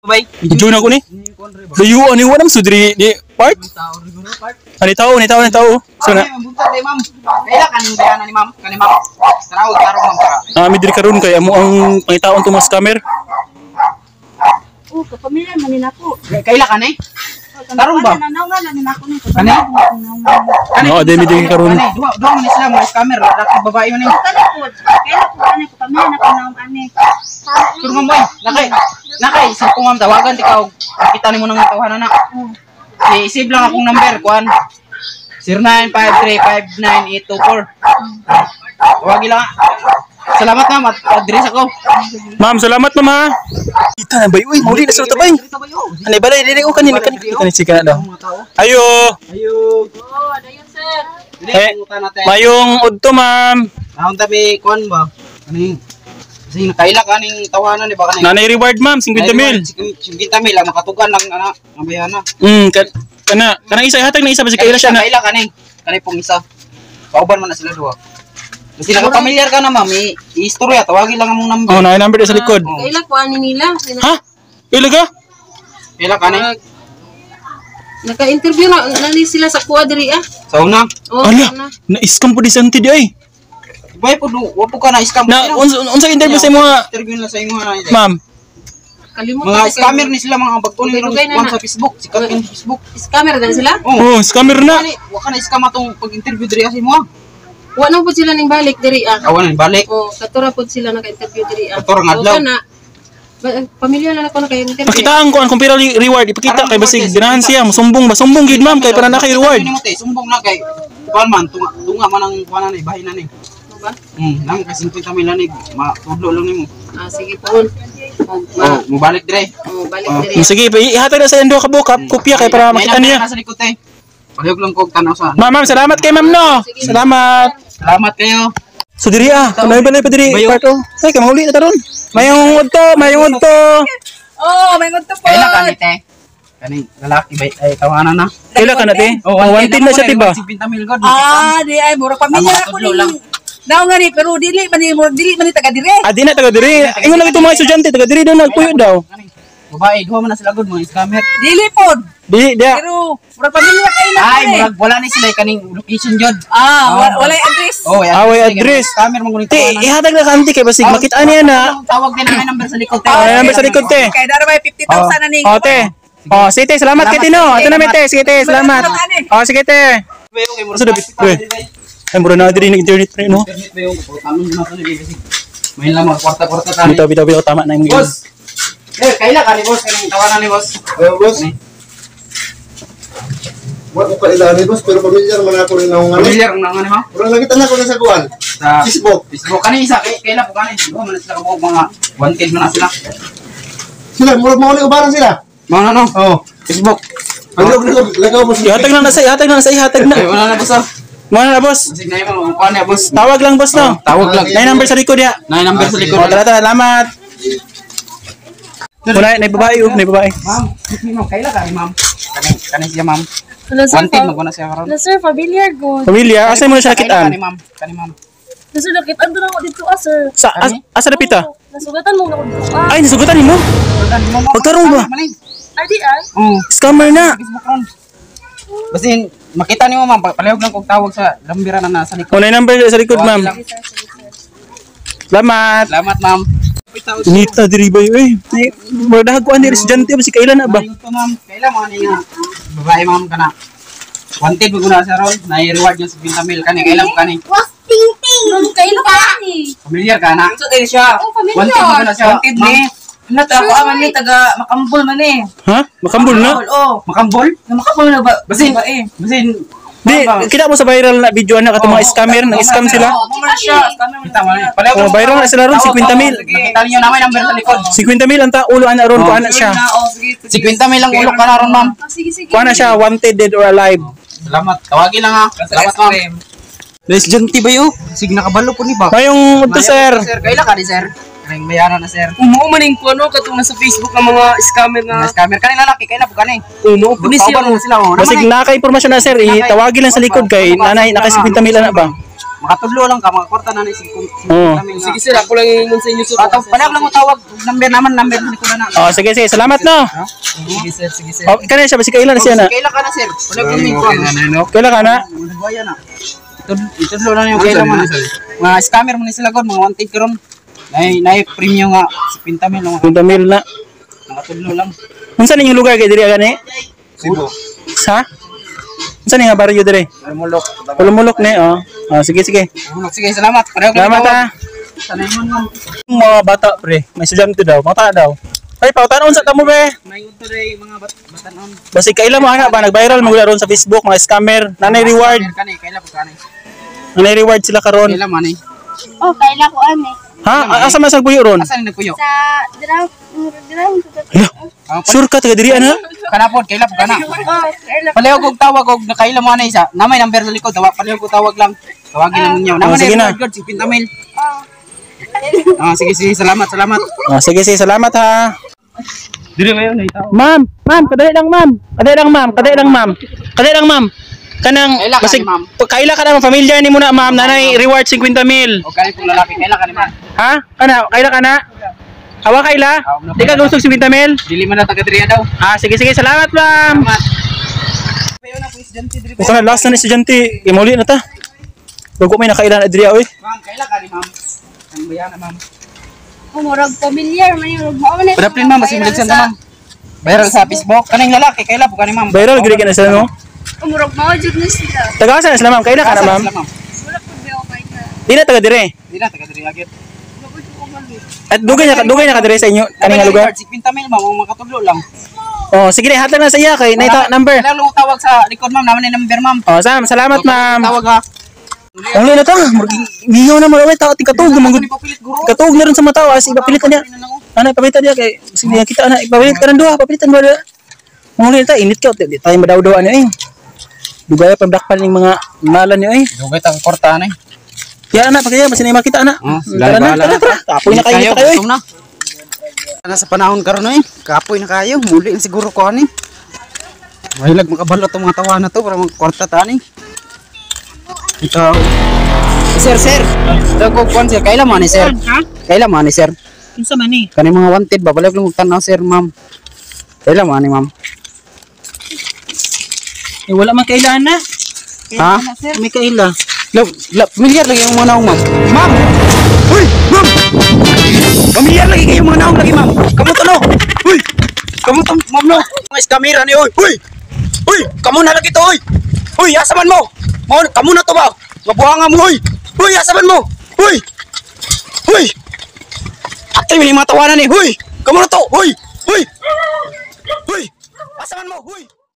Bay. Juna ko ni. Dayo ani wanam sudri di part. Ani tao. Sana. Ma'am. Kaya kaning bayanan ni ma'am, kani ma'am. Tarawag karo ma'am para. Midri karon kay amo ang pangitaon to mas scammer. Kapamilya man nako. Kaila kani? Karon ba? Nanaw na nako ni. Kani? No, ade midri karon. Duwa man sila mo scammer, dako babae man ni. Kaya ko ani ko pamilya na kanang ani. Pero ma'am, nakay sa ko ma'am tawagan ikaw. Kita nimo nang tawanan na. I-save lang akong number, kuan. 0953598824. Tawagin lang. Salamat ma'am at address ako. Ma'am, salamat ma'am ha. Kita na bay, uy, muli na sa tabay. Ani balay dili ko kanina sika na daw. Ayo. Ayo. Oh, dayon sir. Mayong udto ma'am. Naon tabi kuan ba? Kaning sing kaila kaning tawanan ni ba kaning. Nanay reward ma'am 50,000. 50,000 lang makatugan lang ana, ang bayana. Kana isa hatag na isa ba si kaila siya na. Kaila kaning pong isa. Pauban man na sila duha. Kasi naka-familiar ka na ma'am, i-istorya, tawagin lang among number. Oh, na number sa likod. Kaila ko ani nila. Ha? Ila ka? Kaila kaning. Naka-interview na sila sa kuha diri ah. Sa una. Oh, Ala, na-scam po di santi di ay. Bay po wa po ka na scam. Na unsa interview sa mga interview na sa imo na. ma'am? Kalimutan Mga scammer ni sila mga bagtunin ron kuan sa Facebook, sikat in Facebook. Scammer din sila? Oh, scammer na. Wa ka na scam atong pag-interview diri sa imo. Wa na pud sila ning balik diri ah. Awan balik. Oh, katura pud sila naka-interview diri ah. Katura nga adlaw. Pamilya na ako na kayo interview. Pakitaan ko ang kumpira reward, ipakita kay basig ganahan siya, musumbong ba? Sumbong gid ma'am kay para na kay reward. Sumbong na kay kuan man tunga man ang kuan ni bahin na ni. Ba? Nang kasi 50,000 lang ni matudlo lang nimo. Ah, sige po. Oh, mo balik dire. Oh, balik diri. Sige, ihatag na sa endo ka buka, kopya kay para makita niya. Nasa likod tay. Palihog lang ko tanaw sa. Ma'am, salamat kay ma'am no. Salamat. Salamat kayo. So diri kunay balay pa diri part oh. Ay kay mahuli na taron. Mayong udto. Oh, may ngunto po. Kailan ka ni te? Kaning lalaki ba ay tawanan na. Kailan ka na te? Wanted na siya tiba. 50,000 god. Di ay mura pamilya ako ni. Daw nga ni pero dili man ni taga dire. Di na taga diri. Ingon lang itong mga estudyante taga diri daw nagpuyo daw. Babae, duha man na sila god mga scammer. Dili pod. Di dia. Pero mura pamilya kay na. Ay, murag wala ni sila kaning location jud. Wala address. Oh, Way address. Scammer mo ngunit Te, tawanan. ihatag na kanti kay basig makita niya na. Tawag din ang number sa likod. Ay, number sa likod te. Kay dara may 50,000 na ning. Oh, te. Oh, sige te, salamat kay Tino. Ito na may te, sige te, salamat. Oh, sige te. Sa dapat, ay mura na diri ng internet pre no. May lamang kwarta-kwarta ta. Bitaw tama na yung Boss. Kaila ka ni boss, kanang tawanan ni boss. Boss. Wa ko kailani boss pero pamilyar man ako rin ang ngani. Familiar ang nangan mo? Mura nakita na ko na sa kuan. Sa Facebook. Facebook kani isa kaila po kani. Duha man sila ko mga wanted man na sila. Sila mura mo ni ubaran sila. Mga ano? Oh. Facebook. Lagaw boss. ihatag na ihatag na. Ay wala na boss. Muna na boss. Sige na mo kuan na boss. Tawag lang boss no. Tawag lang. Na number sa likod ya. Na number sa likod. Oh, tara, salamat. Muna na babae. Ma'am, ma'am, kaila ka ma'am. Kani siya ma'am. Hello sir. Wanted mo na siya karon. Hello sir, familiar good. Pamilya, asa mo siya Kaila nakitaan? Kani ma'am. Sir, nakitaan ko na ako dito sir. Asa na pita? Nasugatan mo na ako dito Ay, nasugutan mo. Pagtarong ba? Adi ay. Oh, Scammer na. Facebook ron. Basta makita niyo ma'am, palihog lang kog tawag sa lambira na nasa likod. Muna number sa likod ma'am. Salamat. Salamat ma'am. Nita diri ba eh. Mura dahag ko ani estudyante ba si kailan na ba? Ito ma'am, kailan mo ani nga. Babae ma'am kana. Wanted mo na sa ron, na i-reward yung 50,000 kani kailan mo kani. Nung kailo ka ni. Familiar ka na? So dili siya. Oh, familiar. Wanted mo na siya. Wanted ni. Nata ako aman ni taga Makambol man ni. Ha? Makambol na? Oh. Makambol? Makambol na ba? Basin, eh. basin. Di, kita mo sa viral na video na katong mga scammer, nang-scam sila. Mura siya. Kita mo na. Palihog Oh, viral na sila ron 50,000. Nakita niyo naman number sa likod. 50,000 ang ulo ana ron ko ana siya. Oh, sige. 50,000 lang ulo ka na ron ma'am. Sige. Kuha na siya wanted dead or alive. Salamat. Tawagin lang ha. Salamat ma'am. Estudyante ba yun? Sige nakabalo po ni ba? Mayong ito sir. Sir, kailan ka ni sir? Karing bayaran na sir. Umuo maning ko ano katong nasa Facebook ng mga scammer Mga na. scammer kani lalaki kailan po kani? Umuo po ni siya. Pauban mo sila oh. Basig naka impormasyon na sir, itawagin lang sa likod kay nanay naka 50,000 na ba? Makatudlo lang ka, mga kwarta na ni Oo. Sige sir, ako lang ingon sa inyo sir. Palag lang mo tawag, number ni ko na. Oh, sige, sige. Salamat no. Sige sir. Oh, kanina siya, basi kailan siya na. Kailan ka na sir? Palag lang mo ko. Kailan ka na? Buhaya na. Itudlo lang yung kailan mo. Mga scammer mo ni sila gon, mga wanted karon. Nay premium nga 50 mil lang. 50 mil na. Nakatudlo lang. Unsa ninyong lugar kay diri gani? Sibo. Sa? Unsa ni nga baryo diri? Mulok. Pulumulok ni, oh. Oh, sige, sige. Sige, salamat. Salamat ha. Sanay mo man. Mga bata pre, may estudyante daw, bata daw. Ay, pautan unsa kamo be? May unto day mga batanon. Basi kaila mo ana ba nag-viral mo ron sa Facebook mga scammer, nanay reward. Kani, kailan po kani? Nanay reward sila karon. Kailan man eh. Oh, kaila ko ani. Ha? Asa man sa buyo ron? Asan ni nagpuyo? Sa drum. Sure ka taga diri ana? Kana po, kailan po kana? Oh, kaila. Palihog kog tawag og nakaila mo ana isa. Namay number sa likod, palihog ko tawag lang. Tawagin lang ninyo. Namay sige na. reward si 50 mil. Oh. Sige, salamat. Oh, sige, sige, salamat ha. Dili kayo na itaw. Ma'am, kadali lang ma'am. Kadali lang ma'am. Kanang Kaila ka basig ni ma'am. kaila ka na familiar nimo na ma'am, nanay reward 50 mil. O kani pong lalaki, kailan ka ni ma'am? Ha? Kaila ka na? Awa kaila? Di ka gusto 50 mil? Dili man na taga diriya daw. Sige, sige, salamat ma'am. Payo na po estudyante diri. Ito na, last na ni estudyante. Imuli na ta. Bago may nakailan adriya, oy. Ma'am, kailan ka ni ma'am? Ang bayana ma'am. Murag familiar man yung mo man. Padaplin ma'am, basi muligsan ta ma'am. Viral sa Facebook. Kaning lalaki, kailan po ka ni ma'am? Viral, gili ka na sila, no? Murag mao jud ni sila. Taga saan sila, ma'am? Kaila ka na, ma'am? Wala ko biyo kay na. Di na taga dire. Di na, taga diri agit. Mabot ko mali. At dugay na ka dire sa inyo, kaning nga lugar. 50 mil ma'am, ang makatudlo lang. Oh, sige na, hatag na sa iya kay naita number. Kailan lang tawag sa likod ma'am, naman ni number ma'am. Oh, Sam, salamat, ma'am. Tawag ha. Ang lino ta, giyaw na mo, oy, tao tingkatog na mangud. Papilit guro. Katog na rin sa mga tao, as ipapilitan niya. Ana, ipapilitan niya kay sige kita ana, ipapilit ka ng duha, papilitan mo da. Mong lino ta, init ka, di tayo madaw-daw ano eh. Dugay pa dakpal ning mga ngalan niyo eh. Dugay ta korta na eh. Ya ana, pagkaya basta na makita ana. Tara na. Tapoy na kayo eh. na. Ana sa panahon karon eh. Kapoy na kayo, muli na siguro ko ani. Mahilag makabalo tong mga tawa na to para magkorta ta ani. Ikaw. Sir. Ito ko kuan sir, kailan man ni sir? Ha? Kailan man ni sir? Kinsa man ni? Kani mga wanted ba balik lang tanaw sir, ma'am. Kailan man ni ma'am? Eh wala man kailan na. Ha? May kaila. Familiar lagi yung mga naong, ma'am. Ma'am! Uy! Ma'am! Familiar lagi kayo mga naong lagi, ma'am. Kamu to no? Uy! Kamu to, ma'am no? Mga kamera ni, uy! Uy! Uy! Kamu na lagi to, uy! Uy! Asaman mo! Kamu na to ba? Mabuhangan mo, uy! Uy! Asaman mo! Uy! Uy! Ate, may mga tawanan eh! Uy! Kamu na to! Uy! Uy! Uy! Asaman mo! Uy!